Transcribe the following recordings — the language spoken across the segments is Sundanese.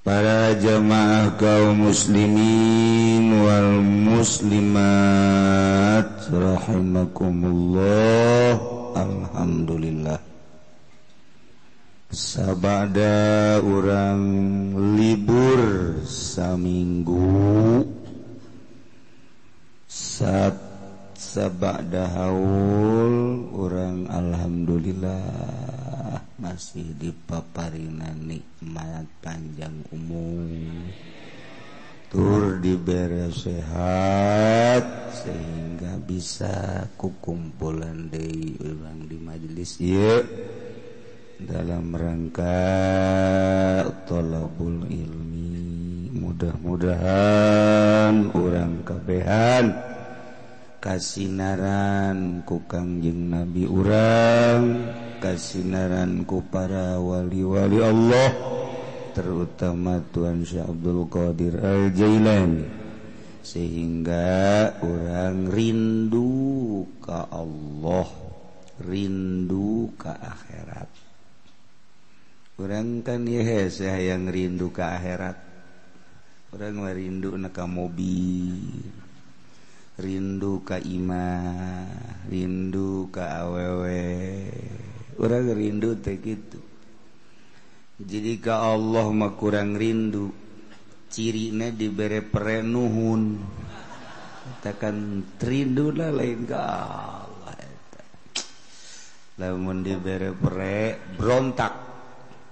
Para jamaah kaum muslimin wal muslimat rahimakumullah. Alhamdulillah sabada urang libur saminggu sabada haul urang alhamdulillah masih dipaparina nikmat panjang umur, tur diberi sehat sehingga bisa kukumpulan deui urang di majelis ieu dalam rangka thalabul ilmi. Mudah-mudahan urang kabehan kasinaran ku Kangjeng Nabi urang, kasinaran ku para wali-wali Allah, terutama Tuan Syekh Abdul Qadir Al-Jailani, sehingga orang rindu ka Allah, rindu ka akhirat. Orang kan ya sayang rindu ka akhirat, orang rindu ka mobil, rindu ka imah, rindu ka awewe, urang rindu teh gitu. Jadi ka Allah mah kurang rindu, cirina dibere pere nuhun, katakan rindu lah lain ka Allah. Lamun dibere pere berontak,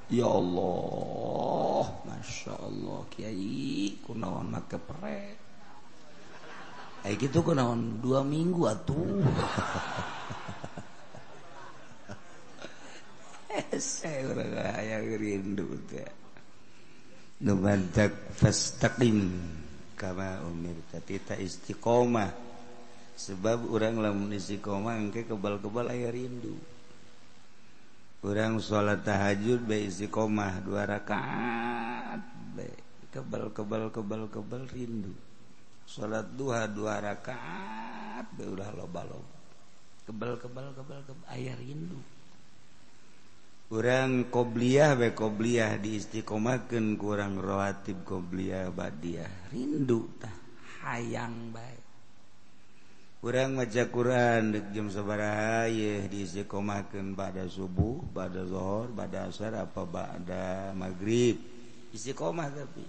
ya Allah, masya Allah, kiai kunaon make pere. Kayak gitu kunaon 2 minggu atuh. Saya urang aya rindu teh. Numantak fastaqim kama umirta, tita istiqomah. Sebab urang lamun istiqomah engke kebal-kebal aya rindu. Urang salat tahajud bae istiqomah 2 rakaat bae kebal rindu. Salat duha 2 rakaat bae ulah loba-loba. Kebal aya rindu. Urang qobliyah bae qobliyah diistiqomahkeun ku urang rawatib qobliyah badiah. Rindu tah hayang bae. Urang maca Quran deuk jam sabaraha ye diistiqomahkeun ba'da subuh, ba'da zuhur, ba'da asar apa ba'da maghrib. Istiqomah tapi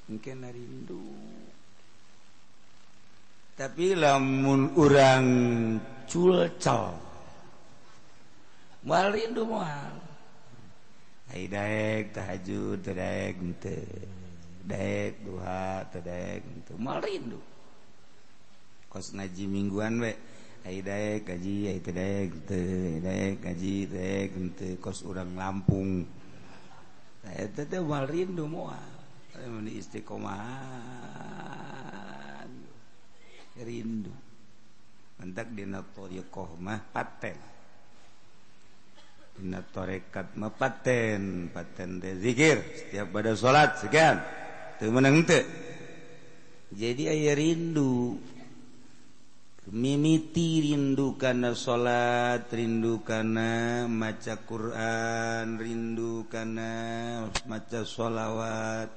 engke rindu. Tapi lamun urang culcal moal rindu moal. Ai daek tahajud teu daek henteu. Daek duha teu daek henteu. Moal rindu. Kos ngaji mingguan we. Ai daek ngaji ai teu daek henteu. Daek ngaji daek henteu. Kos urang Lampung. Eta teh moal rindu moal. Mun istiqomah rindu. Mentak dina thariqah mah paten. Dina tarekat mah paten teh zikir setiap pada salat sekian. Teu meunang teu. Jadi aya rindu. Mimiti rindu kana salat, rindu kana maca Quran, rindu kana maca sholawat.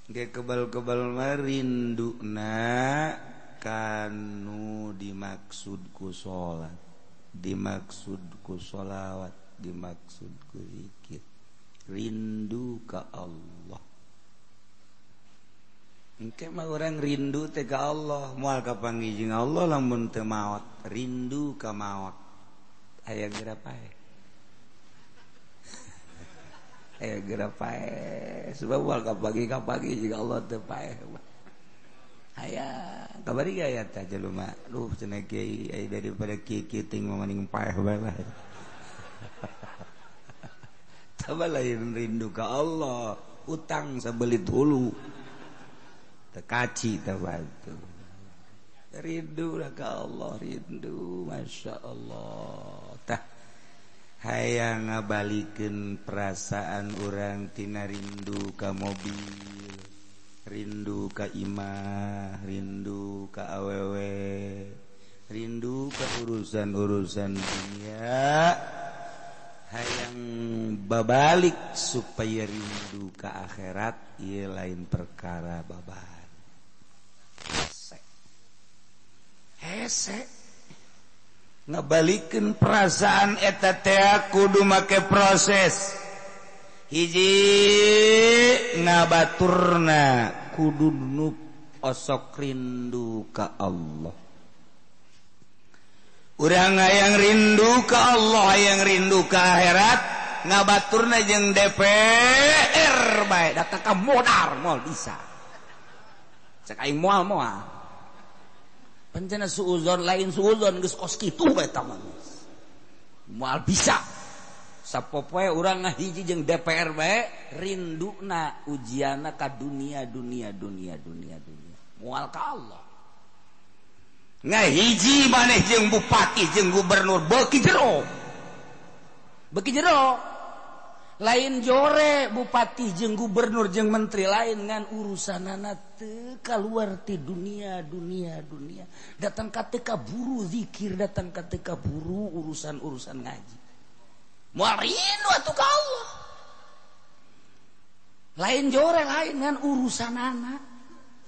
Ge kebal-kebal mah rinduna kanu dimaksud ku sholat, dimaksud ku sholawat, dimaksud ku zikir. Rindu ka Allah. Engke mah urang rindu teh ka Allah, moal kapanggih jeung Allah lamun teu maot, rindu ka maot. Aya geura pae. Aya geura pae. Sebab moal kapanggih jeung Allah teu pae. Aya kabari aya teh jelema, duh cenah kiai aya daripada kieu ting mamaning paeh bae lah. Taba lain rindu ka Allah, utang sabelit hulu. Teu kaci teh batu. Rindu ka Allah, rindu masya Allah. Tah hayang ngabalikeun perasaan urang tina rindu ka mobil. Rindu ka imah, rindu ka awewe, rindu ka urusan-urusan dunia, hayang babalik supaya rindu ke akhirat ieu lain perkara babar hese ngabalikeun perasaan eta teh kudu make proses hiji ngabaturna kudu nup osok rindu ka Allah urang hayang rindu ka Allah hayang rindu ka akhirat ngabaturna jeung DPR bae da ka modar moal bisa cek aing moal pancena suuzon lain suuzon geus kos kitu bae eta mah moal bisa sapopoe urang ngahiji jeung DPR bae rinduna ujianna ka dunia moal ka Allah ngahiji maneh jeung bupati jeung gubernur beuki jero lain jore bupati jeung gubernur jeung menteri lain ngan urusanana teu kaluar ti dunia datang ka teu kaburu zikir datang ka teu kaburu urusan ngaji moal rindu atuh ka Allah lain jore lain ngan urusanana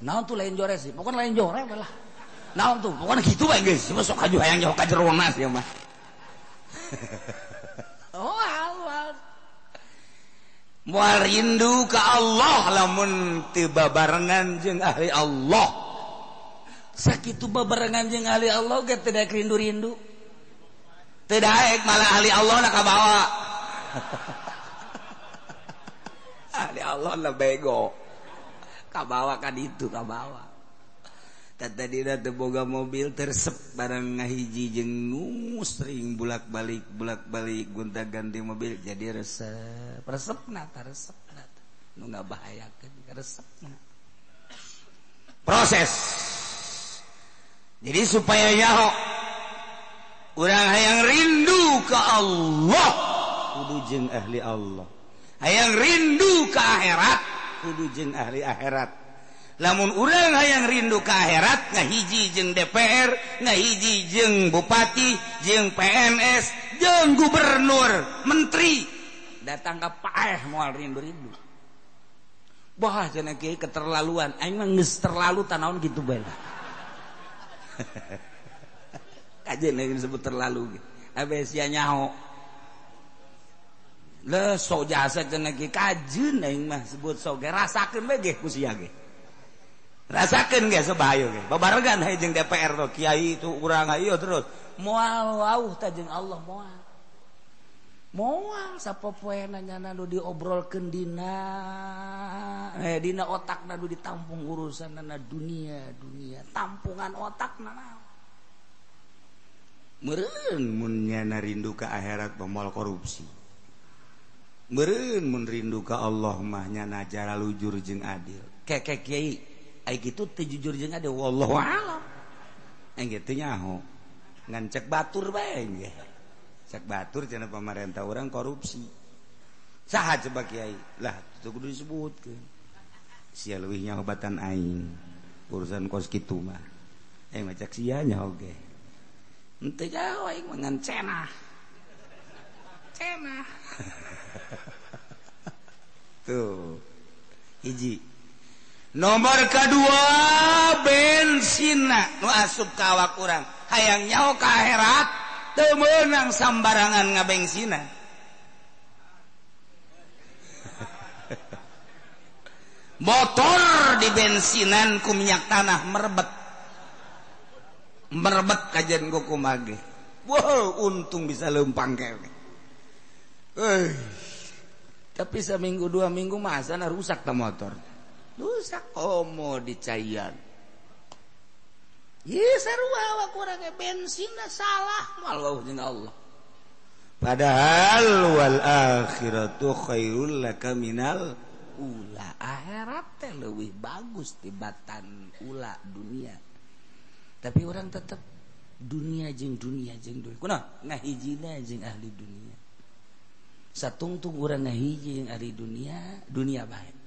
naon tuh lain jore sih pokoknya lain jore lah naon tuh pokoknya gitu bae geus sok aju hayang jauh ka jero nas ya mah oh Allah moal rindu ka Allah lamun teu babarengan jeung ahli Allah sakitu babarengan jeung ahli Allah ge teu daek rindu-rindu teu daek malah ahli Allah na kabawa ahli Allah na bego kabawa ka ditu kabawa tadina teu boga mobil tersep barang ngahiji jeung nu sering bulak-balik gonta-ganti mobil jadi resepna nu ngabahayakeun resepna proses jadi supaya nyaho urang hayang rindu ka Allah kudu jeung ahli Allah hayang rindu ka akhirat kudu jeung ahli akhirat lamun urang hayang rindu ka akhirat ngahiji jeung DPR ngahiji jeung bupati jeung PNS jeung gubernur menteri datang ka paeh moal rindu-rindu bah cenah kieu keterlaluan aing mah geus terlalu tanaon kitu bae lah kajeun aing disebut terlalu abe sia nyaho le sok jasa cenah kieu kajeun aing mah sebut sok rasakeun bae ge ku sia ge rasakeun ge sabahayu ge babarengan hayu jeung DPR tuh kiai itu urang hayu terus moal wauh ta jeung Allah moal sapopoe nanyana nu diobrolkeun dina otakna nu ditampung urusanna dunia tampungan otakna naon meureun mun nyana rindu ka akhirat moal korupsi meureun mun rindu ka Allah mah nyana jara lujur jeung adil keke kiai ai kitu teu jujur jeung adil wallahu a'lam engge teu nyaho ngan cek batur bae engge cek batur cenah pamarentah urang korupsi saha coba kiai lah teu kudu disebutkeun sia leuwih nyaho batan aing urusan kos kitu mah aing mah cek sia nyaho ge henteu nyaho aing mah ngan cenah tuh hiji nomor kedua bensinna nu asup ka awak urang hayang nyaho ka akhirat teu meunang sambarangan ngabensina motor di bensinan ku minyak tanah merebet kajen ku kumage wow untung bisa leumpang kene tapi seminggu 2 minggu masana rusak ta motor rusak omo dicaian ye sarua awak urang bensinna salah malah jeung Allah padahal wal akhiratu khairul laka minal ula akhirat teh leuwih bagus tibatan ula dunia tapi orang tetap dunia jeung dunia kunaon ngahijina jeung ahli dunia satungtung urang ngahiji jeung ahli dunia bae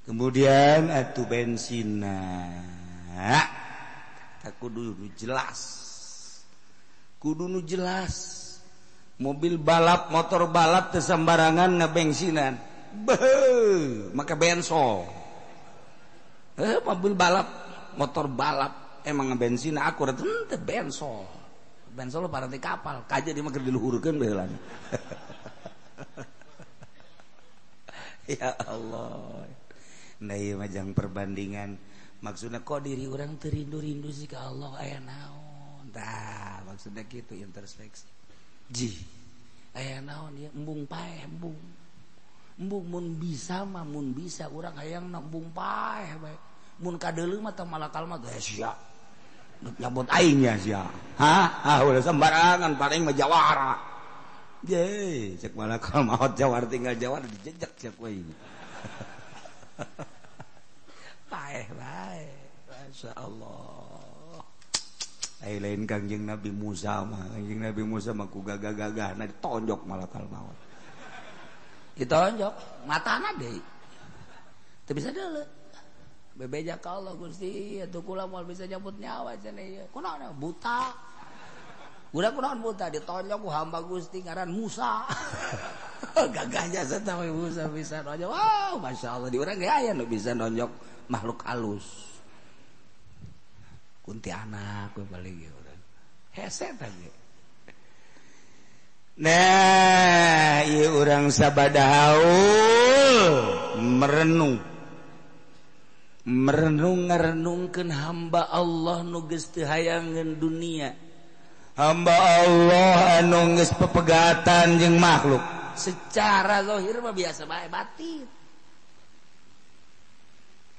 kemudian atuh bensinna kudu nu jelas mobil balap motor balap teu sambarangan ngabensinan maka bensol mobil balap motor balap emang ngabensin akurat teu bensol parati kapal kaja di mah keur diluhurkeun baheula ya Allah nah ieu majang perbandingan maksudna kok diri urang teu rindu-rindu sih ka Allah aya naon tah maksudna kitu introspeksi ji aya naon ieu embung paeh embung mun bisa mah mun bisa urang hayang embung paeh bae mun kadeuleu mah teh malakal mah geus sia nyabot aing nya sia udah sembarangan paling mah jawara ye cek malakal maot jawar tinggal jawar dijejak cek we paeh bae masyaallah lain Kangjeng Nabi Musa mah ku gagah-gagahna ditonjok malakal maut ditonjok matana deui teu bisa deuleu bebeja ka Allah Gusti atuh kula moal bisa nyambut nyawa cenah ieu kunaon buta udah kunaon buta ditonjok ku hamba Gusti ngaran Musa gagahnya satah Musa bisa nonjok wow masyaallah di urang ge aya nu bisa nonjok makhluk halus kuntilanak we paling ge urang hese tah ge nah ieu urang sabada haul merenung ngarenungkeun hamba Allah nu geus teu hayangeun dunia hamba Allah anu geus pepegatan jeung makhluk secara zahir mah biasa bae batin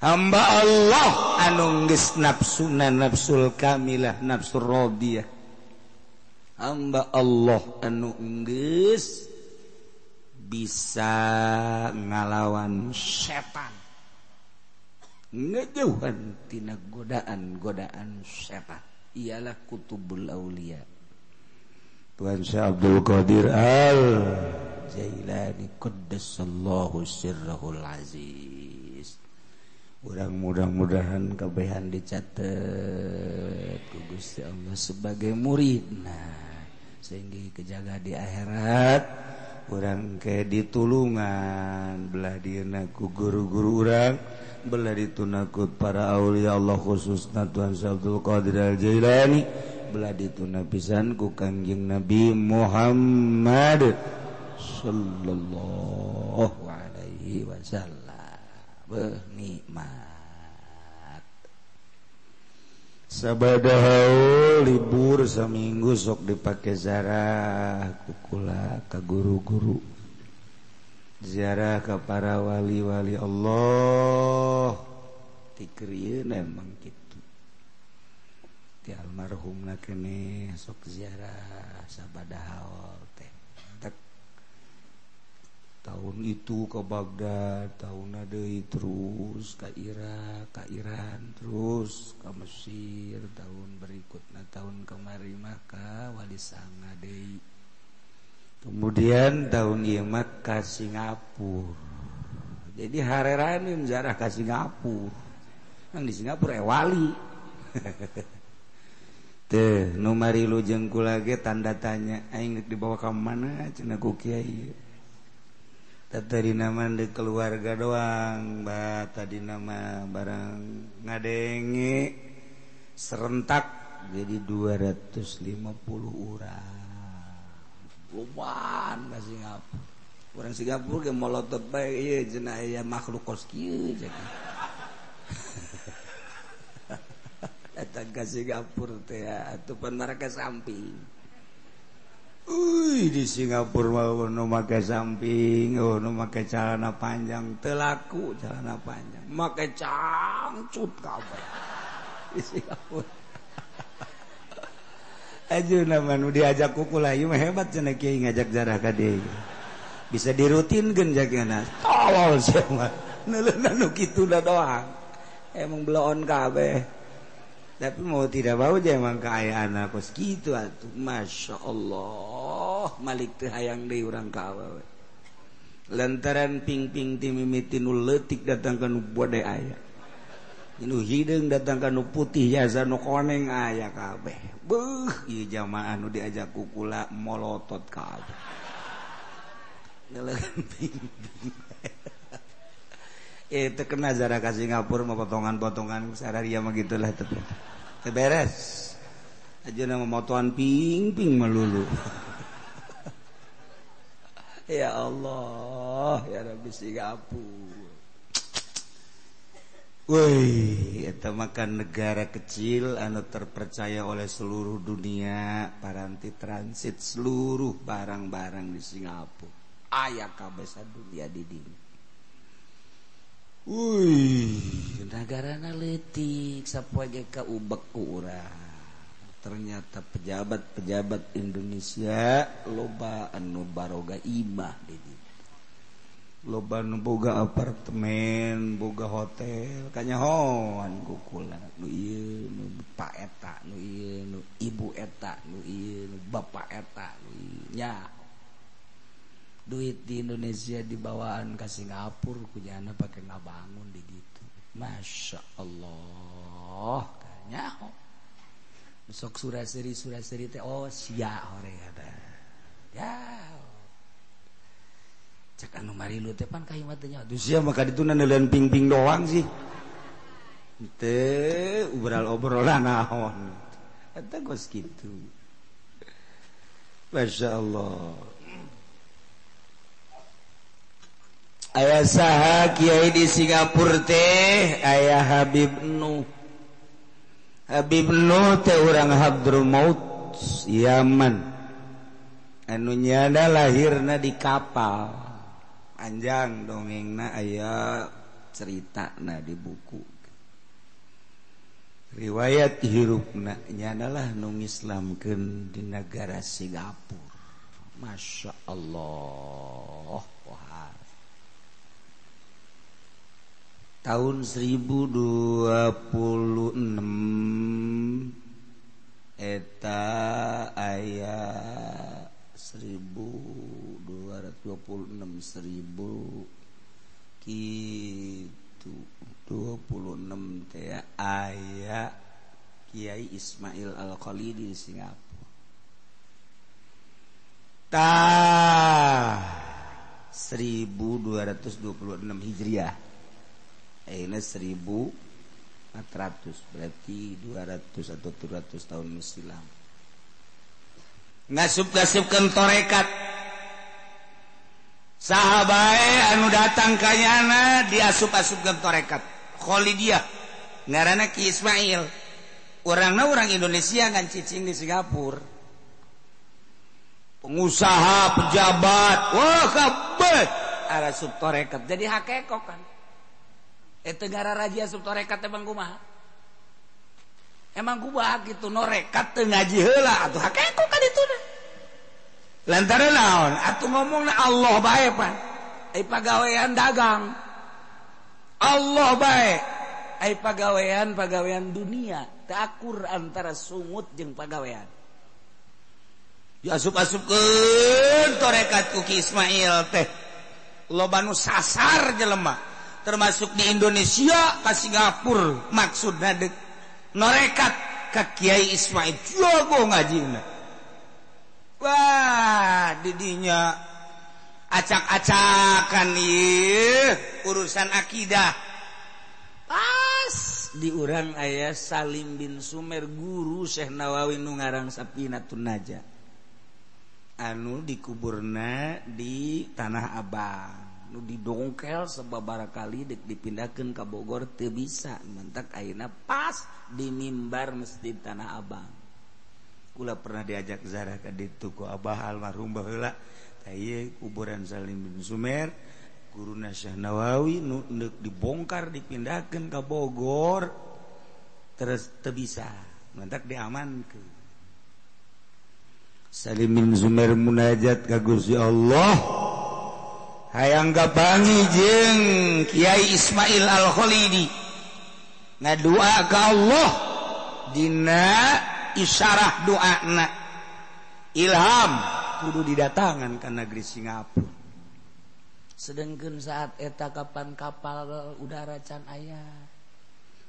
hamba Allah anu geus nafsuna nafsul kamilah nafsul radiyah hamba Allah anu geus bisa ngalawan setan ngejauhan tina godaan setan ialah kutubul aulia Tuhan Syekh Abdul Qadir Al Jailani qaddasallahu sirrahul aziz urang mudah-mudahan kabehan dicatet ku Gusti Allah sebagai muridna sehingga kejaga di akhirat urang ke ditulungan belah dieuna ku guru-guru urang belah ditunakut para aulia Allah khususna Tuhan Syekh Abdul Qadir Al Jailani belah dituna pisan ku Kangjeng Nabi Muhammad sallallahu alaihi wasallam nikmat sabada haul libur saminggu sok dipake ziarah ku kula ka guru-guru ziarah ke para wali-wali Allah tikriyeun emang kitu ti almarhumna keneh sok ziarah sabada haul teh tak tahun itu ke Baghdad tahun deui terus ka Irak ka Iran terus ka Mesir tahun berikutna tahun kemari mah ka Wali Sanga deui kemudian tahun ieu mah ka Singapura jadi hareraneun ziarah ka Singapura nang di Singapura wali teh nu marilu jeung kula ge tanda tanya aing dibawa ka mana cenah ku kiai tadi nama de keluarga doang tadi nama barang ngadenge serentak jadi 250 orang lumayan ka Singapura orang Singapura ge molotot bae ieu cenah aya makhluk kos kieu cenah datang ka Singapura teh atuh pan maraka samping di Singapura mah nu make samping nu make celana panjang teu laku celana panjang make cangcut kabeh di Singapura ajeuna mah nu diajak ku kula ieu mah hebat cenah kiai ngajak ziarah ka dieu bisa dirutinkeun jagana tolol sia mah neuleuna nu kitu da doang emang bloon kabeh tapi mau tidak mau aja emang keayaan kos gitu atuh masya Allah malik teu hayang deui urang ka awewe lantaran ping-ping ti mimiti nu leutik datang ka nu bode aya nu hideung datang ka nu putih jasa nu koneng aya kabeh. Beuh, ieu jamaah nu diajak ku kula molotot kabeh. Ngeleun ping-ping. Itu kena zara ka Singapura mah potongan-potongan sararia mah gitulah teh. Teu beres. Ajeuna mah motoan ping-ping melulu. Ya Allah, ya Rabbi Singapura. Woi, eta mah kan negara kecil anu terpercaya oleh seluruh dunia, paranti transit seluruh barang-barang di Singapura. Aya kabeh sadunya di dieu. Negarana leutik sapoe ge kaubek ku urang. Ternyata pejabat-pejabat Indonesia loba anu baroga imah di dieu. Loba nu boga apartemen, boga hotel, kanyahoan ku kula. Nu ieu nu bapak eta, nu ieu nu ibu eta, nu ieu nu bapak eta, nu ieu nya. Duit di Indonesia dibawaan ke Singapura kujana pakai ngabangun di ditu. Masya Allah, kanyaho. Sok suraseri teh oh sia hore ada. Ya. Cek anu marilu teh pan kahimat teh nya. Duh sia maka dituna neuleun ping-ping doang sih. Teu obral-obrolan naon. Eta geus kitu. Masya Allah. Aya saha kiai di Singapura teh aya Habib Nuh teh urang Hadramaut Yaman anu nyana lahirna di kapal panjang dongengna aya ceritana di buku riwayat hirupna nyana lah nu ngislamkeun di negara Singapura. Masya Allah. Tahun 1026 eta aya 1226 kitu 26 teh aya Kiai Ismail Al-Khalidi di Singapura. Tah 1226 Hijriah. Ini 1400 berarti 200 atau 300 tahun silam. Ngasup-ngasupkeun torekat. Sahabae anu datang ka nyana diasup-asupkeun torekat. Khalidiyah ngaranna Ki Ismail. Urangna urang Indonesia ngan cicing di Singapura. Pengusaha, pejabat, wah kabeh arasup torekat. Jadi hakekok kan. Negara raja asup torekat emang kumaha? Emang kumaha gitu norekat teu ngaji heula atuh hakeko ka dituna. Lantaran naon? Atuh ngomongna Allah bae pan. Ai pagawean dagang. Allah bae. Ai pagawean dunia teu akur antara sungut jeung pagawean. Diasup-asupkeun torekat ku Ki Ismail teh. Loba nu sasar jelema. Termasuk di Indonesia ke Singapura maksudna dek norekat ka Kiai Ismail jago ngajina. Wah didinya acak-acakan ieu urusan akidah. Pas di urang aya Salim bin Sumer guru Syekh Nawawi nu ngarang Safinatun Najah. Anu dikuburna di Tanah Abang. Nu didongkel sababaraha kali dek dipindahkeun ka Bogor teu bisa mentak ayeuna pas di mimbar Masjid Tanah Abang. Kula pernah diajak ziarah ka ditu ku Abah almarhum baheula. Tah ieu kuburan Salim bin Sumer, guruna Syekh Nawawi nu dibongkar dipindahkeun ka Bogor terus teu bisa mentak diamankeun. Salim bin Sumer munajat ka Gusti Allah. Hayang gabangi jeung Kiai Ismail Al-Khalidi ngadua ka Allah dina isyarah doana ilham kudu didatangan ka negeri Singapura. Sedengkeun saat eta kapan kapal udara can aya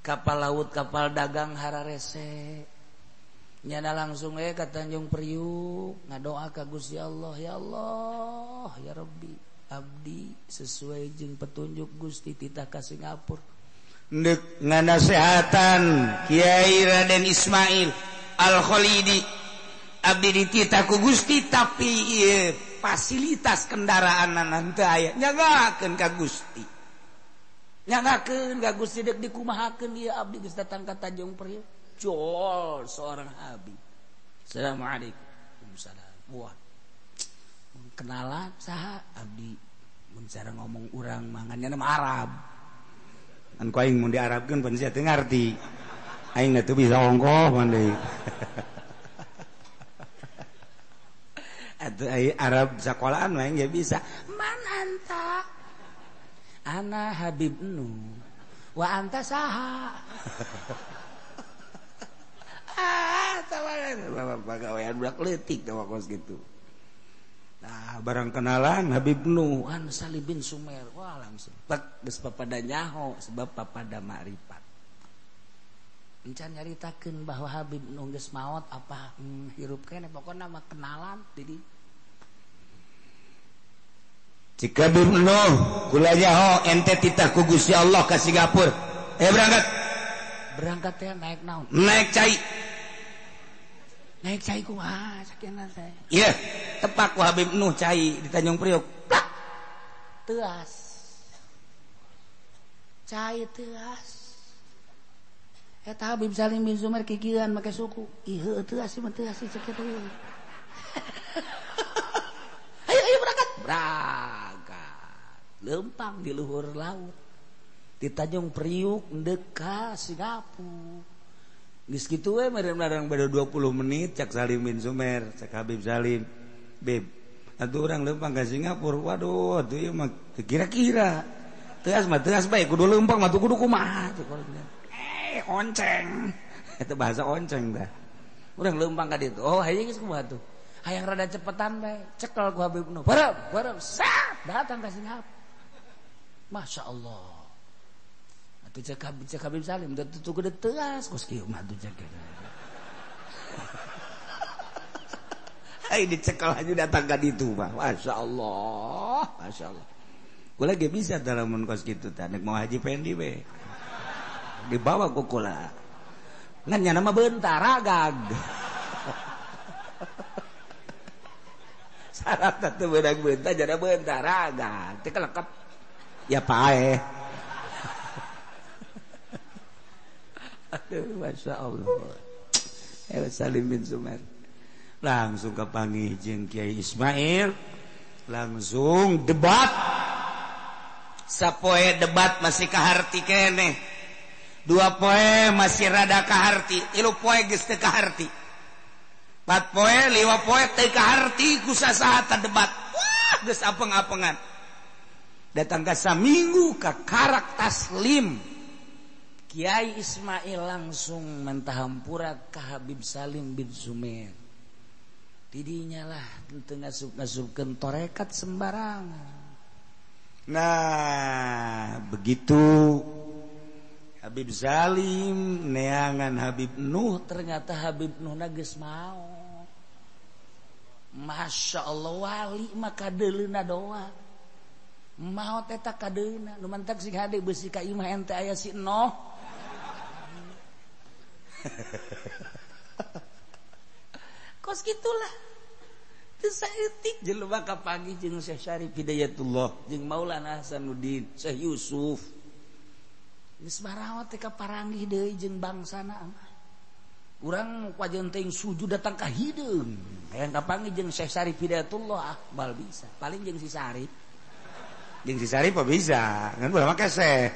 kapal laut kapal dagang hararese nyana langsung ka Tanjung Priuk ngadoa ka Gusti Allah, ya Allah ya Rabbi abdi sesuai jeung petunjuk Gusti titah ka Singapura neuk nganasehatan Kiai Raden Ismail Al-Khalidi abdi dititah ku Gusti tapi ieu fasilitas kendaraanna teu aya nyagakeun ka Gusti nyagakeun ka Gusti deuk dikumahakeun ieu abdi geus datang ka Tanjung Priuk jol seorang habib. Assalamualaikum. Salam. Wah. Kenalan saha abdi mun cara ngomong urang mangannya nama Arab. An ku aing mun diarabkeun pan sia teu ngarti. Aing teu bisa ongkoh pan deui. Atuh ai Arab sakolahan mah aing ge bisa. Man anta? Ana Habib Nu. Wa anta saha? Pagawean budak leutik teh wakos gitu. Nah, barang kenalan Habib Nuh an Salim bin Sumer. Wah, langsung tek geus papada nyaho sebab papada makrifat. Encan nyaritakeun bahwa Habib Nuh geus maot apa hirup keneh pokona mah kenalan jadi. Cika Habib Nuh kula nyaho ente titah ku Gusti Allah ka Singapura. Berangkat. Berangkat teh naik naon? Naik cai. Naik cai kumaha sakiana teh? Iya, tepak ku Habib Nuh cai di Tanjung Priok. Plak. Teuas. Cai teuas. Eta Habib Salim bin Sumer kikieuan make suku. Ih heuh teuas mah teuas cek kitu. Ayo berangkat. Berangkat. Lempang di luhur laut. Di Tanjung Priuk dekat Singapura. Geus kitu we merem-merem bada 20 menit cak Salim bin Sumer, cak Habib Salim. Beb, atuh urang lempang ka Singapura. Waduh, atuh ieu mah kira-kira. Teuas mah teuas bae kudu lempang mah kudu kumaha tuh. Onceng. Eta bahasa onceng dah. Urang lempang ka ditu. Oh, hayang geus kumaha tuh. Hayang rada cepetan bae. Cekel ku Habib Nuh. Bareng, sat datang ka Singapura. Masya Allah. Atuh cek Habib Salim tuh gede teuas kos kieu mah atuh cek. Ai dicekel aja datang ka ditu mah. Masyaallah, masyaallah. Kula ge bisa dalam mun kos kitu teh nek mau haji pendi we. Dibawa ku kula. Ngan nya nama bentar agag. Syarat teh beunang bentar jana bentar agag. Teh kelekep. Ya pae. Aduh, Masya Allah. Salim bin Sumer langsung kepanggih jeung Kiai Ismail, langsung debat. Sapoe debat masih kaharti keneh, 2 poe masih rada kaharti, 3 poe geus teu kaharti, 4 poe 5 poe teu kaharti ku sasaha debat. Wah, geus apeng-apengan. Datang ka saminggu ka Karak Taslim, Kiai Ismail langsung mentahampura ka Habib Salim bin Sumer. Didinya lah teu ngasup-ngasupkeun torekat sembarangan. Nah, begitu Habib Salim neangan Habib Nuh, ternyata Habib Nuh geus mau. Masya Allah, wali mah kadeulina doa. Maot eta kadeuna nu mantak sing hade beusi ka imah ente aya si Noh. Kos gitulah. Teu saeutik jelema kapanggih jeung Syekh Syarif Hidayatullah jeung Maulana Hasanuddin, Syekh Yusuf. Geus baraot teh kaparanggih deui jeung bangsana mah. Urang pajeun teh sujud datang ka hideung. Hayang kapanggih jeung Syekh Syarif Hidayatullah bal bisa. Paling jeung si Syarif. Jeung si Syarif apa bisa? Ngan ulah make Syekh.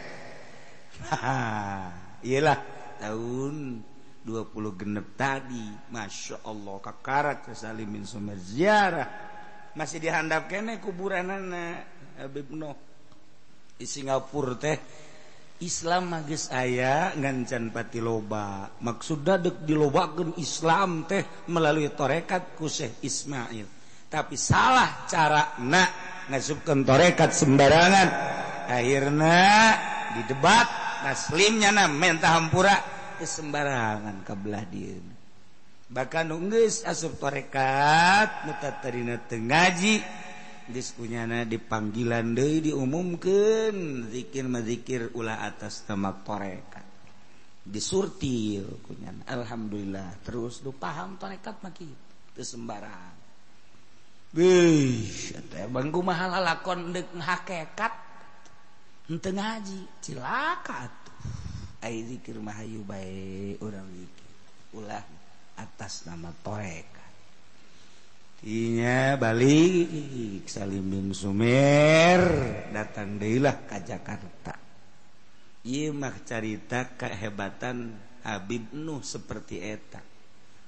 Iyalah tahun 20 genep tadi, Masya Allah kakarat Salim bin Sumer ziarah masih dihandap kene kuburanana Habib Nuh di Singapura teh. Islam mah geus aya ngan can pati loba, maksudna deuk dilobakeun Islam teh melalui tarekat ku Syekh Ismail, tapi salah carana ngasupkeun tarekat sembarangan. Akhirna didebat naslimnya na mentah hampura sembarangan kabelah dia bahkan nunggus asup torekat mutatarina tengaji diskunyana dipanggilan deui diumumkeun zikir ulah atas nama torekat disurtil kunyana alhamdulillah terus lu paham torekat mah kitu teu sembarang wih eta bang kumaha lalakon deuk hakikat henteu ngaji cilaka atuh ai zikir mah hayu bae urang zikir ulah atas nama torekat inya balik Salim bin Sumer datang deulah ka Jakarta ieu mah carita kehebatan Habib Nuh seperti eta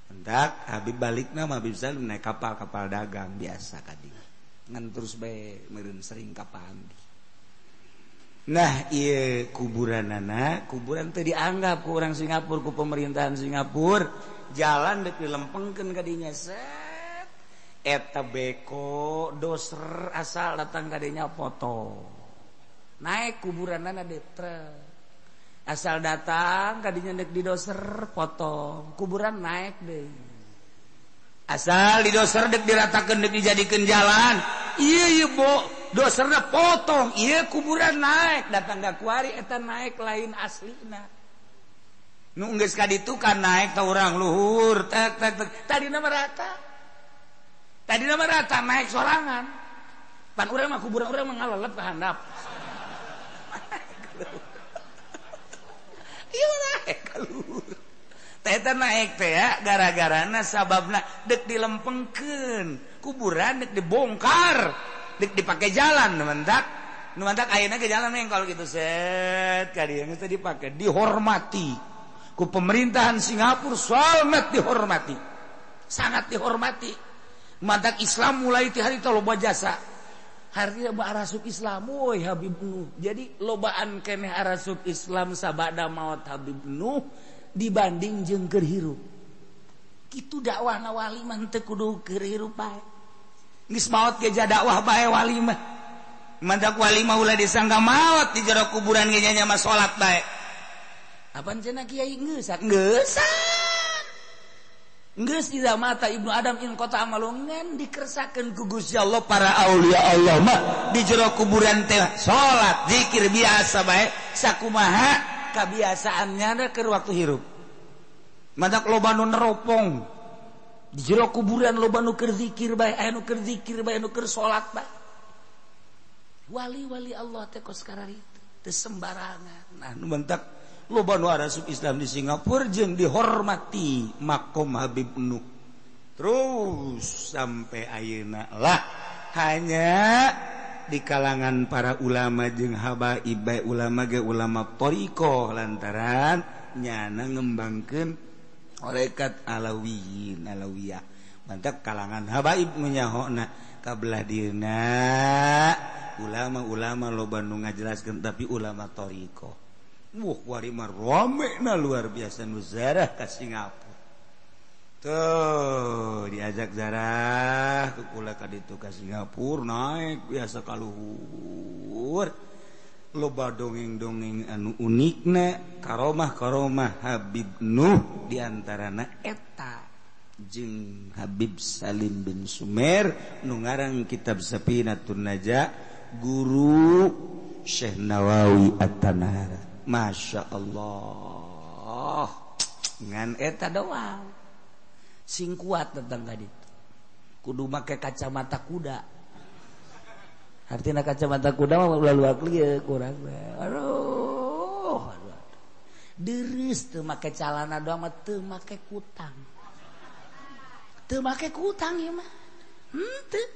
hendak Habib balikna mah Habib Salim naik kapal dagang biasa ka dieu ngan terus bae meureun sering ka Pandi nah ieu kuburanana kuburan teu dianggap ku urang Singapura ku pemerintahan Singapura jalan deuk dilempengkeun ka dinya eta beko doser asal datang kadinya foto naik kuburanana detre asal datang kadinya dek di doser foto kuburan naik deh asal di doser dek diratakeun dek dijadikeun jalan iya bo doserna potong iya kuburan naik datang ka kuari eta naik lain aslina nu geus ka ditu kan naik ta urang luhur tek tadina merata tadi nama rata naik sorangan pan urang mah kuburan urang mah ngalelep ka handap ieu naik ka luhur teh naik teh ya gara-garana sababna deuk dilempengkeun kuburan deuk dibongkar deuk dipake jalan nu mantak ayeuna ke jalan neng kalau gitu set ka dieu geus dipake dihormati ku pemerintahan Singapura sangat dihormati mantak Islam mulai ti harita loba jasa harita loba arasuk Islam woi Habib Nuh jadi lobaan keneh arasuk Islam sabada maot Habib Nuh dibanding jeung keur hirup kitu dakwahna wali mah teu kudu keur hirup bae geus maot ge dakwah bae wali mah mantak wali mah ulah disangka maot di jero kuburan ge nya mah salat bae apaan cenah kiai ngeusan geus di mata Ibnu Adam in kota amalungan dikersakeun ku Gusti Allah para aulia Allah mah di jero kuburan teh salat zikir biasa bae sakumaha kabiasaannya keur waktu hirup madak loba nu neropong di jero kuburan loba nu keur zikir bae aya nu keur zikir bae nu keur salat bae wali-wali Allah teh kos kararitu teu sembarangan nah nu mentak loba nu arasuk Islam di Singapura jeung dihormati makom Habib Nuh terus sampai ayeuna lah hanya di kalangan para ulama jeung habaib bae ulama ge ulama thariqah lantaran nyana ngembangkeun tarekat alawiyah mantap kalangan habaib nu nyahona kabelah dieuna ulama-ulama loba nu ngajelaskeun tapi ulama thariqah wari mah ramena luar biasa nu zarah ka Singapura tuh diajak zarah ke kula ka ditu ka Singapura naik biasa ka luhur loba dongeng-dongeng anu unikna karomah Habib Nuh diantarana eta jeung Habib Salim bin Sumer nu ngarang kitab Safinatun Najah guru Syekh Nawawi At-Tanara Masya Allah ngan eta doang sing kuat tentang kaditu kudu make kacamata kuda artina kacamata kuda mah ulah luak lieu kurang aduh deres teu make calana doang mah teu make kutang ieu mah henteu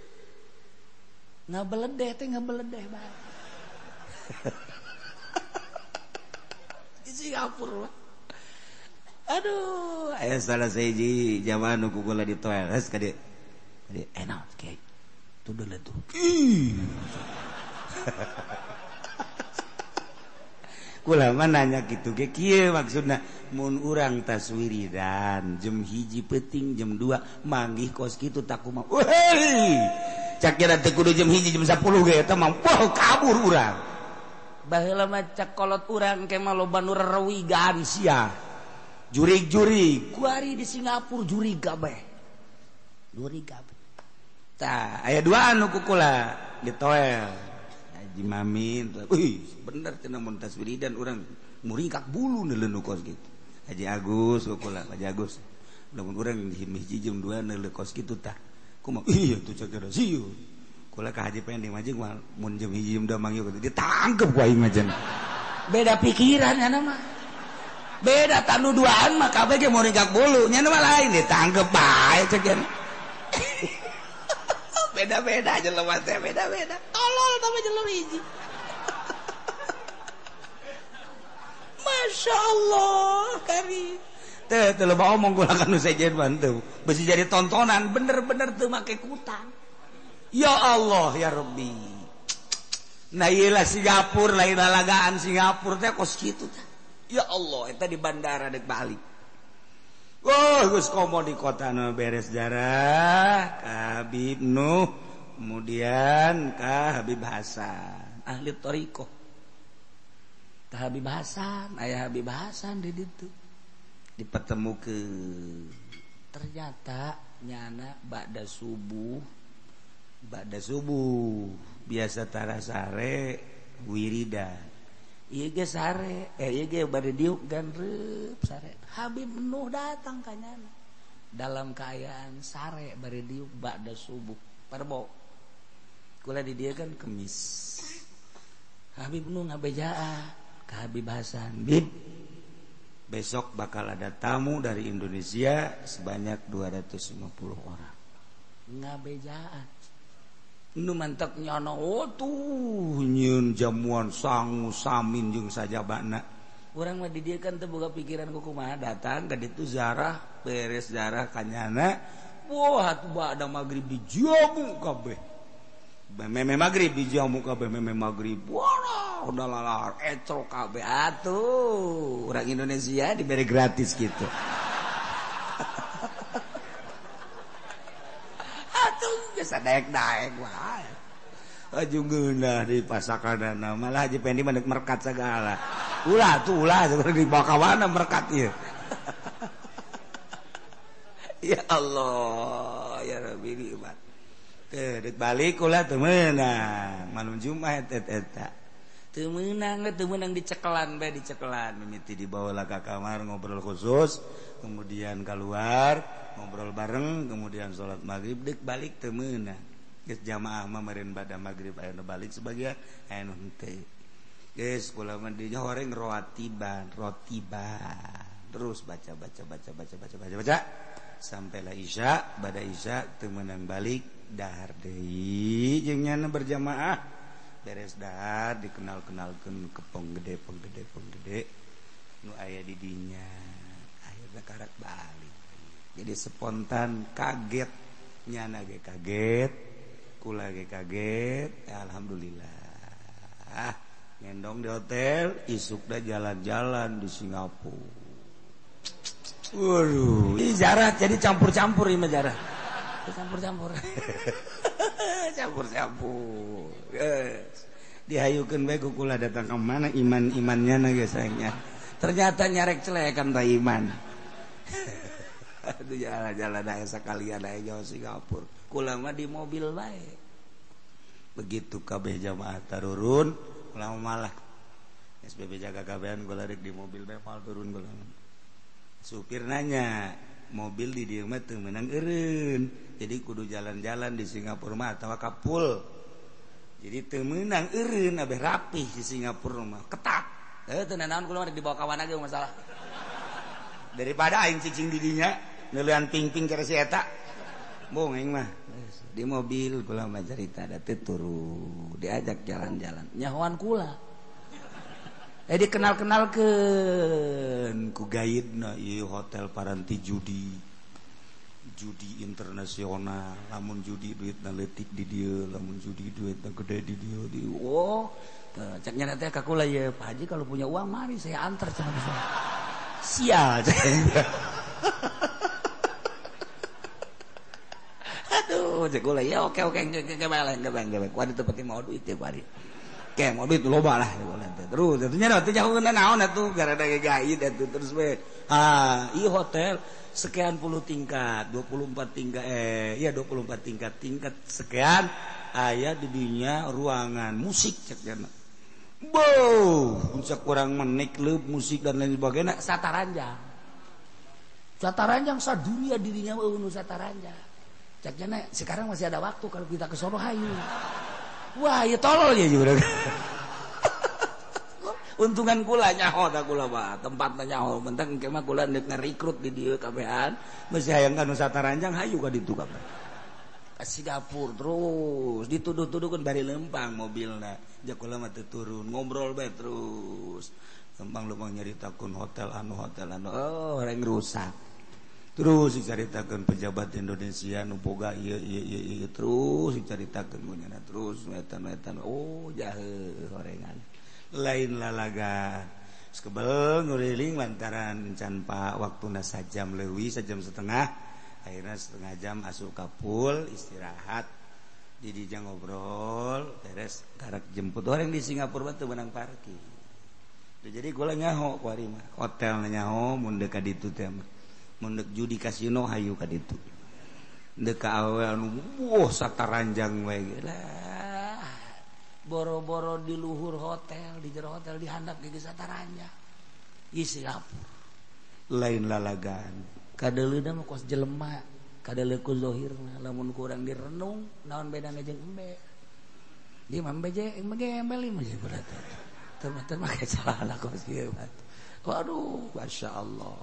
ngabeledeh bae Singapura aduh aya salah sahiji jamaah nu kukula di toilet ka dieu enak kiai tuh dulu tuh kula mah nanya kitu ge kieu maksudna mun urang taswiridan jam 1 peuting jam 2 manggih kos kitu tak kumaha weuy cak kira teh kudu jam 1 jam 10 ge eta mah kabur urang baheula mah cakolot urang ke mah loba nu rerewigan sia jurig-jurig ku ari di Singapura jurig kabeh tah aya dua anu kukula di toel Haji Mamin bener cenah mun tas wiridan urang murikak bulu neuleuh kos kitu Haji Agus kukula Haji Agus lamun urang hiji jeung dua neuleuh kos kitu tah kumaha iya tuh cakera sieu kula ka Haji Pending mah jeung mun jeung hiji jeung dua mangyo ditangkep ku aing mah beda pikiran nya mah beda tanu duaan mah kabeh ge murikak bulu nya mah lain ditangkep bae cek beda-beda jelema teh beda-beda tolol tapi jelema hiji Masya Allah kari teh loba omong kula kan nu sejen bantu besi jadi tontonan bener-bener teu make kutang ya Allah ya Rabbi nah ieu lah Singapura lain lalagaan Singapura teh kos kitu teh ya Allah eta di bandara dek balik geus komo di kotana beres jarah ka Habib Nuh kemudian ka Habib Hasan ahli thariqah ka Habib Hasan aya Habib Hasan di ditu dipertemukeun ternyata nyana ba'da subuh biasa tara sare wiridan ieu ge sare ieu ge bade diuk ganreup sare Habib Nuh datang ka nyana dalam keadaan sare bade diuk ba'da subuh parbo kula di dieu kan kemis Habib Nuh ngabejaan ka Habib Hasan Bib besok bakal ada tamu dari Indonesia sebanyak 250 orang ngabejaan nu mantek nyono tuh nyieun jamuan sangu samin jeung sajabana urang mah di dieu kan teu boga pikiran kumaha datang ka ditu ziarah beres ziarah ka nyana wah atuh ba'da magrib dijamu kabeh meme magrib dijamu kabeh meme magrib wah udah lalar ecol kabeh atuh urang Indonesia diberi gratis gitu geus daek-daek wae. Ajunggeunah di pasakanana malah Haji Pendi mah merkat sagala. Ulah di bawa kawana merkat ieu. Ya Allah, ya Rabbi nikmat. Teu deuk balik ulah teu meunang. Malum Jumat eta. Teu meunang dicekelan bae dicekelan mimiti dibawa ka kamar ngobrol khusus, kemudian keluar ngobrol bareng, kemudian sholat maghrib dek balik teu meunang geus jamaah mah meureun bada maghrib aya nu balik sebagian aya nu henteu geus kula mah di horeng rotiban terus baca sampailah isya bada isya teu meunang balik dahar deui jeung nyana berjamaah beres dahar dikenal-kenalkeun kepong gede nu aya di dinya akhirna karak balik jadi spontan kaget nyana ge kaget kula ge kaget alhamdulillah ngendong di hotel isuk dah jalan-jalan di Singapura waduh ini jarah jadi campur-campur ini jarah campur-campur dihayukeun bae kula datang ke mana iman-imannya na geus sayangnya ternyata nyarek celekan ta iman aduh jalan-jalan aya sakalian aya nyawa Singapura kula mah di mobil bae begitu kabeh jamaah tarurun kula malah SPP jaga kabehan kula rek di mobil bae mal turun kula supir nanya mobil di dieu mah teu meunang eureun jadi kudu jalan-jalan di Singapura mah atawa kapul jadi teu meunang eureun abeh rapih di Singapura mah ketat teu naon kula rek dibawa kawan ge masalah daripada aing cicing di dinya neulean ping-ping cara si eta bong aing mah di mobil kula mah carita da teu turu diajak jalan-jalan nyahoan kula dikenal-kenalkeun ku gaidna ieu hotel paranti judi internasional lamun judi duitna leutik di dieu lamun judi duitna gede di dieu cek nya teh ka kula ye Pak Haji kalau punya uang mari saya antar cenah sial aduh cek kula ya oke gebang kudu teu penting mau duit teh bari kayak mobil itu loba lah terus tentunya tuh jauh kena naon atuh gara-gara gaid atuh terus we ieu hotel sekian puluh tingkat 24 tingkat 24 tingkat sekian aya di dinya ruangan musik cek cenah puncak kurang menik leub musik dan lain sebagainya sataranjang sadunia dirinya nu sataranjang cek cenah sekarang masih ada waktu kalau kita ke sono hayu wah ya tolol ya juga untungan kula nyaho da kula mah tempatna nyaho mentang engke mah kula neuk ngarikrut di dieu kabehan masih hayang ka nu sataranjang hayu ka ditu kabeh ka Singapura terus dituduh-tuduhkeun bari lempang mobilna jak kula mah teu turun ngobrol bae terus lempang-lempang nyaritakeun hotel anu reng rusak terus dicaritakeun pejabat Indonesia nu boga ieu terus dicaritakeun munyana terus wetan-wetan jahe horengan lain lalaga sekebel nguriling lantaran can pak waktuna sajam leuwih sajam setengah akhirnya setengah jam asup kapul istirahat di dinya ngobrol beres karek jemput orang di Singapura teu menang parkir jadi gula nyaho kuari mah hotel nyaho mun deuk ka ditu teh mun deuk judi kasino hayu ka ditu deuk ka awe anu sataranjang we lah boro-boro di luhur hotel di jero hotel di handap ge sataranjang ieu Singapura lain lalagan kadeleuna mah kos jelema kadeleuk ku zahirna lamun kurang direnung naon bedana jeung embe di mah embe je embel mah je berarti terus make salahna kos ieu waduh masyaallah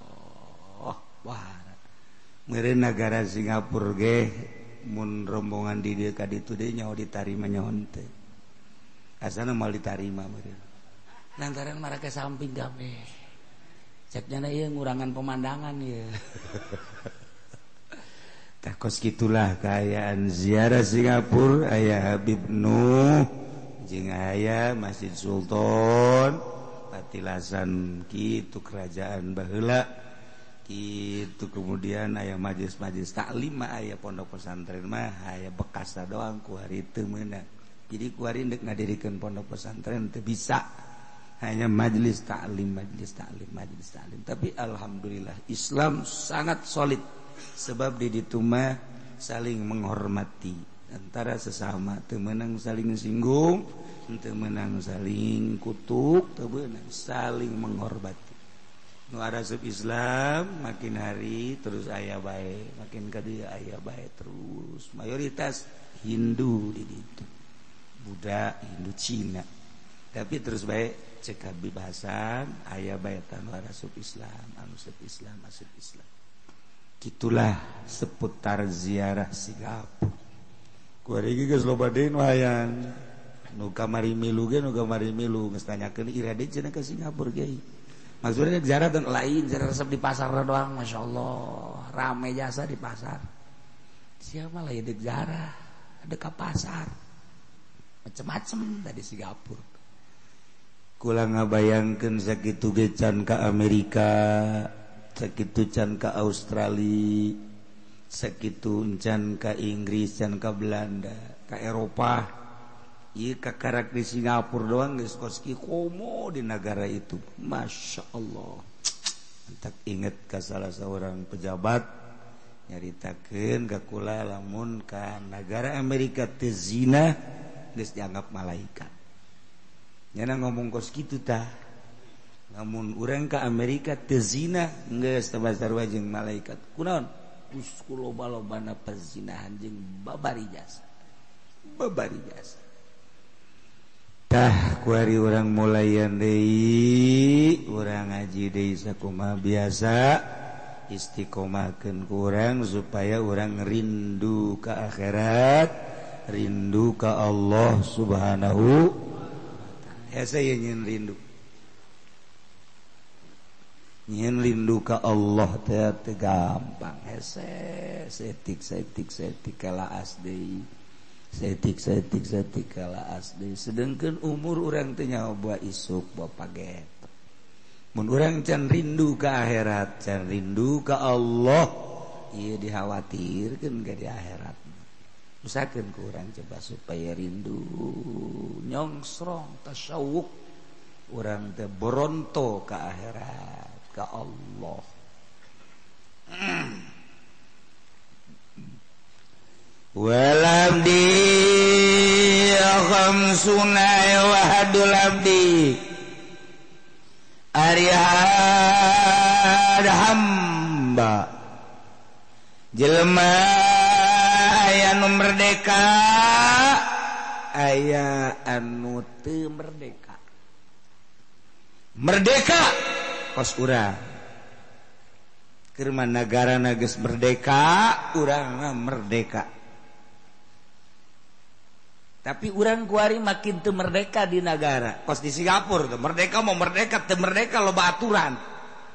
wah meureun nagara Singapura ge mun rombongan di dieu ka ditu deui nyaho ditarima nyaho teh asana mal ditarima meureun lantaran marake samping kabeh ceknya ieu ngurangan pemandangan ieu tah kos kitulah kaayaan ziarah Singapura aya Habib Nuh jeung aya Masjid Sultan patilasan kitu kerajaan baheula kitu kemudian aya majelis-majelis taklim mah aya pondok pesantren mah aya bekasna doang ku hari teu meunang jadi ku hari deuk ngadirikeun pondok pesantren teu bisa hanya majelis taklim tapi alhamdulillah Islam sangat solid sebab di ditu mah saling menghormati antara sesama teu meunang saling singgung teu meunang saling kutuk teu meunang saling menghormati nu araseup Islam makin hari terus aya bae makin ka dieu aya bae terus mayoritas Hindu di ditu Buddha Hindu Cina tapi terus bae cek Habib Hasan aya bae anu araseup Islam anu seup Islam asup Islam gitulah seputar ziarah Singapura kuari geus loba deui nu hayang nu kamari milu geus tanyakeun irade cenah ka Singapura ge maksudnya ziarah dan lain ziarah resep di pasar doang masyaallah rame jasa di pasar siapa lain di ziarah ada ke pasar macem-macem tadi Singapura kula ngabayangkeun sakitu ge can ka Amerika sakitu can ka Australia sakitu can ka Inggris can ka Belanda ka Eropa ieu kakarak di Singapura doang geus kos kieu komo di negara itu Masya Allah entak inget ka salah seorang pejabat nyaritakeun ka kula lamun ka negara Amerika teu zina geus dianggap malaikat nyana ngomong kos kitu tah lamun urang ka Amerika teu zina geus teu basarua jeung malaikat kunaon us kuloba-lobana perzinahan jeung babari jasa tah kuari urang mulayan deui urang ngaji deui sakumaha biasa istiqomahkeun ku urang supaya urang rindu ka akhirat rindu ka Allah Subhanahu hese nyen rindu ka Allah teh gampang hese setik kalaas deui setik kalaas deui sedengkeun umur urang teh nyaho buah isuk buah paget mun urang can rindu ka akhirat can rindu ka Allah ieu dikhawatirkeun ka di akhirat usahakeun ku urang coba supaya rindu nyongsrong tasyawuk urang teh boronto ka akhirat ka Allah. Walabdi khamsuna wahadul abdi arihad hamba jelema aya nu merdeka aya anu teu merdeka. Merdeka kos urang keur negara geus merdeka urang merdeka. Tapi urang kuari makin teu merdeka di negara. Kos di Singapura tuh merdeka mau merdeka teu merdeka loba aturan.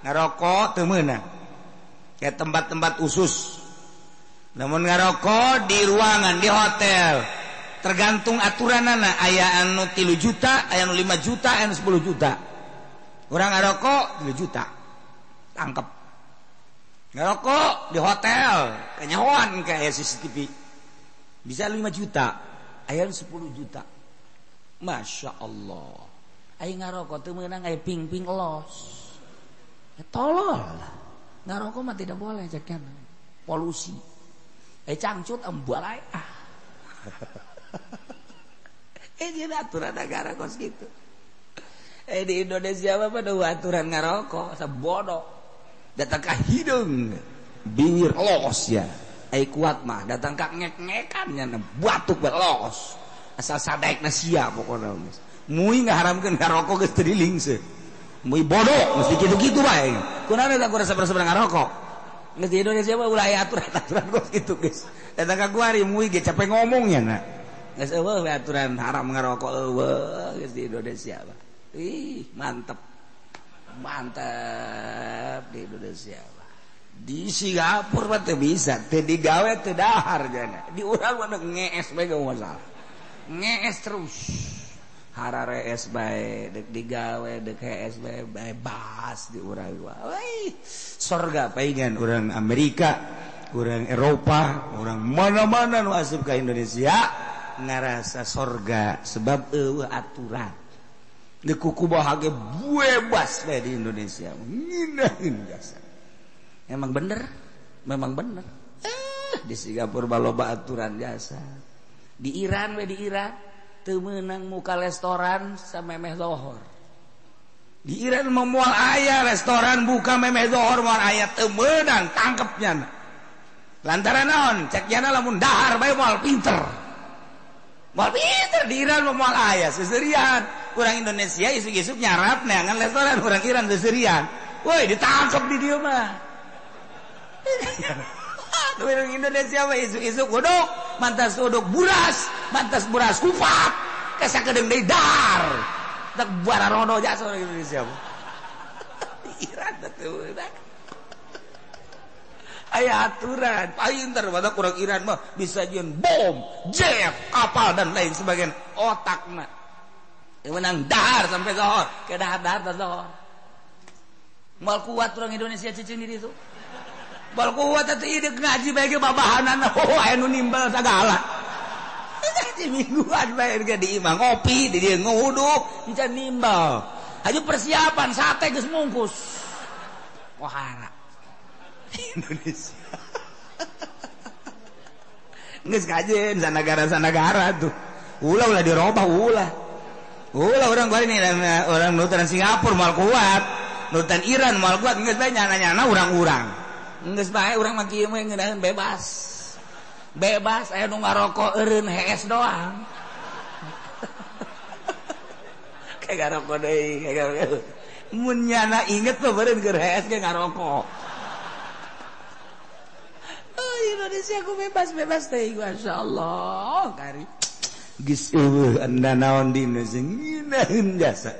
Ngarokok teu meunang. Kayak tempat-tempat usus. Namun ngarokok di ruangan di hotel tergantung aturanana aya anu 3 juta, aya anu 5 juta, aya anu 10 juta. Urang ngarokok 3 juta. Tangkep. Ngarokok di hotel kanyahoan kayak CCTV. Bisa 5 juta. Aya 10 juta. Masya Allah. Aya ngarokok teu meunang aya ping-ping los. Ya tolol. Ngarokok mah tidak boleh cekan. Polusi. Cangcut embalai. Jadi aturan negara kos gitu. Di Indonesia mah pada aturan ngarokok sabodo. Datang ka hidung bibir los ya. Kuat mah datang kak ngek-ngekannya batuk belos asal sadaikna sia pokoknya mui ngaharamkeun ngarokok geus teu dilingseun mui bodoh mesti kitu-kitu bae kunaon eta kurang sabar-sabar ngarokok geus di Indonesia mah ulah aya aturan-aturan geus kitu geus datang ka kuari mui ge capek ngomongnya na geus eueuh aturan haram ngarokok eueuh geus di Indonesia mah mantep di Indonesia. Di Singapura teh bisa teu digawe teu dahar jana di urang mah ngees bae gak masalah ngees terus hararees bae deuk digawe deuk hees bae bebas di urang mah sorga paingan urang Amerika urang Eropa urang mana-mana nu asup ka Indonesia ngarasa sorga sebab eueuh aturan deuk kuku bahagia bebas bae di Indonesia nginahin jasa. Memang bener di Singapura baloba aturan jasa di Iran teu meunang muka restoran samemeh zohor di Iran memual aya restoran buka memeh zohor moal aya teu meunang tangkepnya lantaran naon cek jana lamun dahar bae moal pinter di Iran memual aya seserian urang Indonesia isuk-isuk nyarap neangan restoran urang Iran seserian woi ditangkep di dieu mah orang Indonesia mah isuk-isuk uduk mantas uduk buras kufat kasakedeung deui dar tak bararodo jasa orang Indonesia mah Iran teu aya aturan painter badak urang Iran mah bisa jieun bom jet kapal dan lain sebagainya otakna menang dahar sampai zohor ke dahar-dahar zohor moal kuat urang Indonesia cicing di ditu bal kuat atuh ide ngaji bae ge babahanana aya nu nimbal sagala ngaji mingguan bae ge di imah ngopi di dieu nguduk encan nimbal aju persiapan sate geus mungkus wahara Indonesia geus kajeun sanagara tuh ulah dirobah ulah urang bari nih orang nutan Singapura moal kuat nutan Iran moal kuat geus bae nyana-nyana urang-urang geus bae urang mah kieu mah ngeunaheun bebas aya nu ngarokok eureun hees doang kayak ngarokok deui mun nyana inget mah beureun keur hees ge ngarokok Indonesia ku bebas teh masyaallah kari geus eueuh anda naon di Indonesia ngeunaheun jasa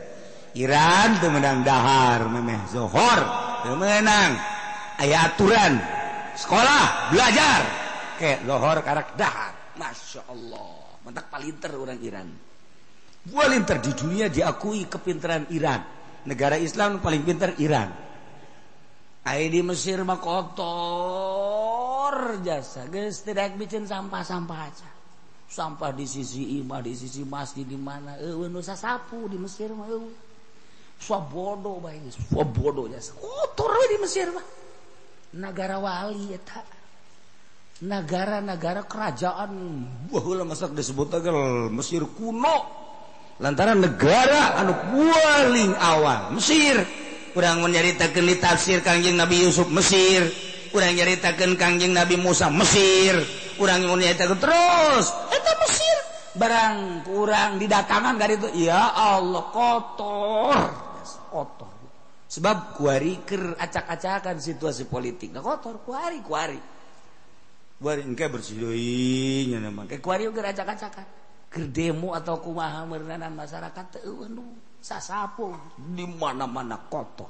Iran teu meunang dahar memeh zohor teu meunang aya aturan sekolah belajar ke lohor karak dahar masya Allah mentak palinter orang Iran palinter di dunia diakui kepintaran Iran negara Islam paling pintar Iran aya di Mesir mah kotor kotor jasa geus tidak bikin sampah-sampah aja. Sampah di sisi imah, di sisi masjid di mana eueuh nu sasapu di Mesir mah eueuh. Swabodo bae geus, swabodo jasa. Kotor we di Mesir mah. Negara wali eta. Negara-negara kerajaan baheula masak disebut agar Mesir kuno. Lantaran negara anu paling awal Mesir. Urang nyaritakeun di tafsir Kangjeng Nabi Yusuf Mesir. Urang nyaritakeun Kangjeng Nabi Musa Mesir. Urang nyaritakeun terus eta Mesir. Barang kurang didatangan ka ditu, ya Allah kotor. Kotor. Sebab kuari keur acak-acakan situasi politik. Nah kotor kuari. Kuari engke bersih deui nya mah. Kuari keur acak-acakan. Keur demo atau kumaha meureunan masyarakat teu nu sasapu di mana-mana kotor.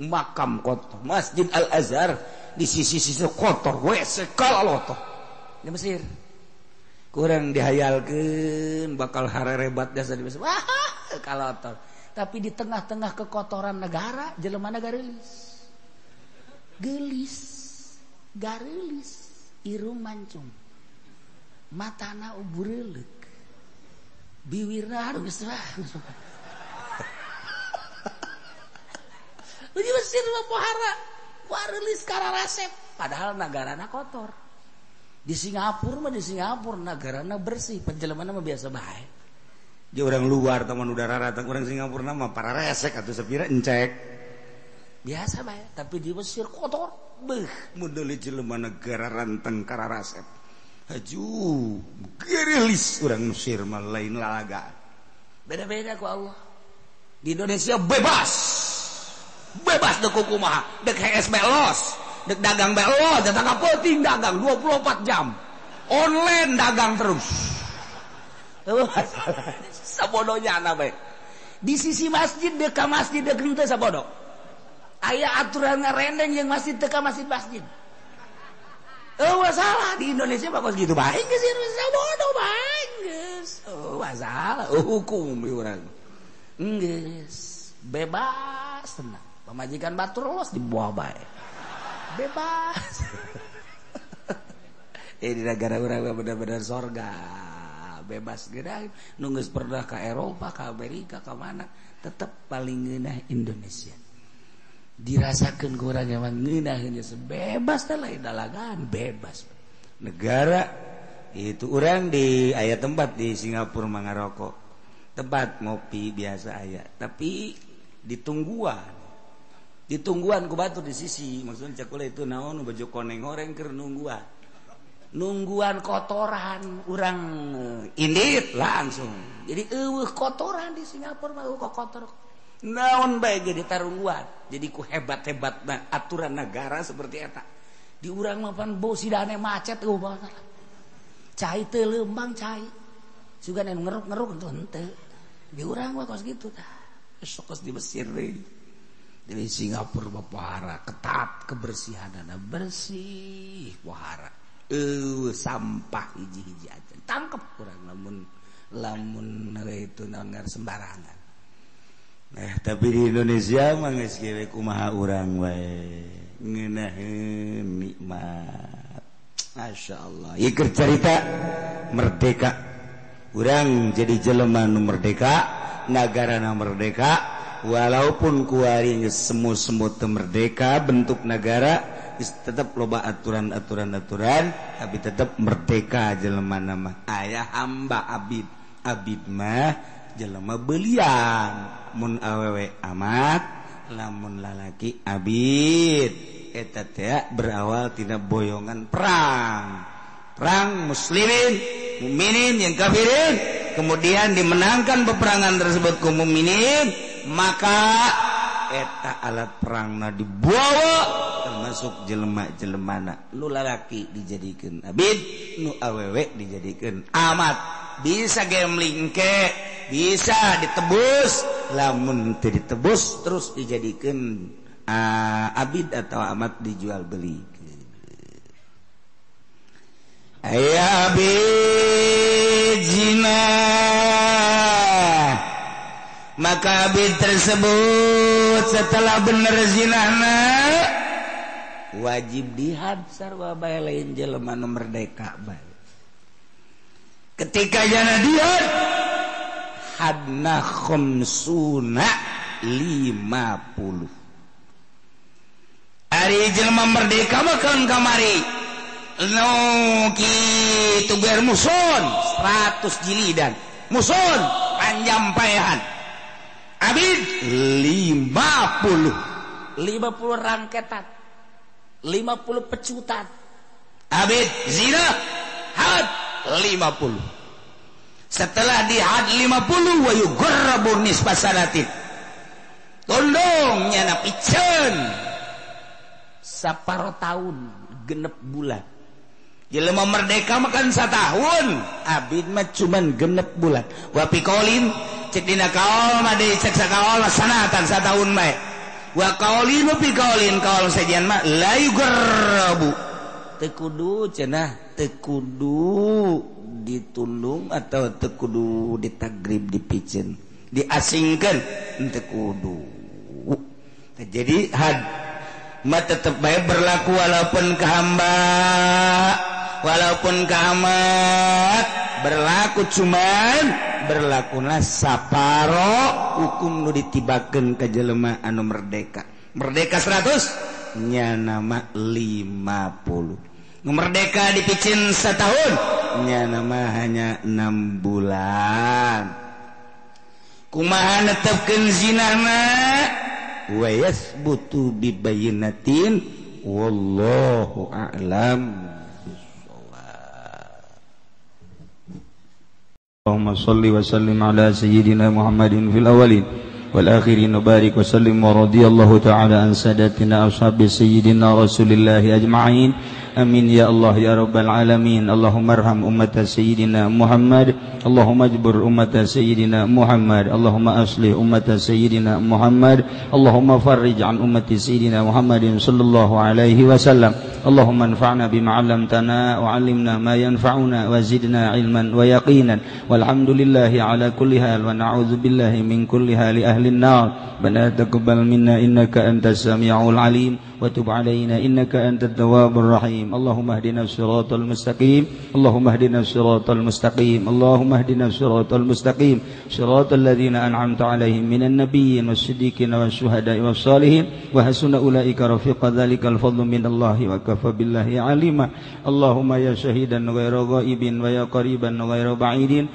Makam kotor, Masjid Al-Azhar di sisi-sisi kotor, WC kalotor. Di Mesir. Kurang dihayalkeun bakal harerebat jasa di Mesir. Wah, kalotor. Tapi di tengah-tengah kekotoran negara, jelemana garelis. Garelis, irung mancung. Matana ubureulek. Biwirna aduh geus di Mesir mah pohara warelis kararasep padahal nagarana kotor. Di Singapura nagarana bersih, penjelemana mah biasa bae. Di orang luar teman udara ratang orang Singapura mah para resek atuh sepira encek. Biasa bae, tapi di Mesir kotor. Beuh, mun deui jelema negara ranteng kararasep. Haju, gerilis orang Mesir mah lain lalaga. Beda-beda ku Allah. Di Indonesia bebas dek kumaha dek HSB los dek dagang belos datang penting dagang 24 jam online dagang terus sabodonya anak baik di sisi masjid dek henteu sabodo aya aturan ngarendeng yang masjid teu ka masjid salah di Indonesia bakal gitu baik geus sabodo baik geus masalah hukum urang geus bebas tenang. Pemajikan batur los di bawah bae. Bebas. Di negara urang bener-bener sorga. Bebas geura nu geus pernah ka Eropa, ka Amerika, ka mana tetep paling ngeunah Indonesia. Dirasakeun ku urang mah ngeunaheun bebas teh lain dalagan, bebas. Negara itu urang di aya tempat di Singapura mah ngarokok. Tempat ngopi biasa aya, tapi ditungguan ku batur di sisi maksudnya cekula itu naon baju koneng goreng keur nungguan kotoran urang indit langsung jadi eueuh kotoran di Singapura mah kok kotor naon bae ge ditarungguan jadi ku hebat-hebatna aturan negara seperti eta di urang mah pan bau sidane macet banget cai teu leumbang cai sugan ngeruk-ngeruk henteu di urang mah kos gitu tah sok di Mesir deui. Di Singapura pohara ketat kebersihanana bersih pohara. Sampah hiji-hiji aja tangkep kurang lamun itu nanggar sembarangan. Tapi di Indonesia mah geus kieu kumaha urang wae ngeunaheun nikmat. Masyaallah. Ieu keur carita merdeka. Urang jadi jelema nu merdeka, nagarana merdeka. Walaupun kuari semut-semut merdeka bentuk negara tetap loba aturan tapi tetap merdeka jelema nama aya hamba abid mah jelema belian mun awewe amat lamun lalaki abid eta teh berawal tina boyongan perang muslimin mukminin yang kafirin kemudian dimenangkan peperangan tersebut kaum mukminin maka eta alat perangna dibawa termasuk jelema-jelemana nu lalaki dijadikeun abid nu awewe dijadikeun amat bisa gambling ke bisa ditebus lamun teu ditebus terus dijadikeun abid atau amat dijual beli aya abid zina maka abid tersebut setelah benar zinahna wajib dihad sarwa bae lain jelema nu merdeka bae. Ketika jana dihad hadna khamsuna 50. Ari jelema merdeka mah kan kamari no kitu ger muson 100 jilidan muson panjang paehan abid 50 rangketan 50 pecutan abid zina had 50 setelah dihad 50 wa yughrabu nisfa sanatin tondong nyana piceun saparo tahun genep bulan jelema merdeka makan satahun abid mah cuman genep bulan wa piqaulin cek dina kaul mah deui cek sakaul sanatan satahun bae wa qaulin wa piqaulin kaul sajian mah la yughrabu teu kudu cenah teu kudu ditundung atau teu kudu ditagrib dipiceun diasingkeun teu kudu. Jadi had mah tetap baik berlaku walaupun ke hamba walaupun ke amat berlaku cuman berlakulah saparo hukum nu ditibakeun ka jelema anu merdeka 100 nya nama 50 nu merdeka dipicin setahun nya nama hanya 6 bulan kumaha netepkeun zinana wa yasbutu bi bayyinatin wallahu a'lam. Allahumma shalli wa sallim ala sayyidina Muhammadin fil awwalin wal akhirin barik wa sallim wa radiyallahu ta'ala an sadatina ashabi sayyidina Rasulillah ajma'in. Amin ya Allah ya rabbal alamin. Allahumma arham ummata sayyidina Muhammad, Allahumma ajbur ummata sayyidina Muhammad, Allahumma aslih ummata sayyidina Muhammad, Allahumma farrij an ummati sayyidina Muhammadin sallallahu alaihi wasallam. Allahumma anfa'na bima 'allamtana wa 'allimna ma yanfa'una wa zidna ilman wa yaqinan. Walhamdulillahi ala kulli hal wa na'udzu billahi min kulli hali ahli an-nar. Rabbana taqabbal minna innaka antas samiul alim wa tub 'alaina innaka antat tawwabur rahim. Allahumma hdina siratal mustaqim, Allahumma hdina siratal mustaqim, Allahumma hdina siratal mustaqim, siratal ladzina an'amta 'alaihim minan nabiyyin was-siddiqin wasyuhada'i was-shalihin wa hasuna ulaika rafiqa. Dzalikal fadlu minallahi wa kafa billahi alima. Allahumma ya syahidan ghaira ghaibin wa ya qariban ghaira ba'idin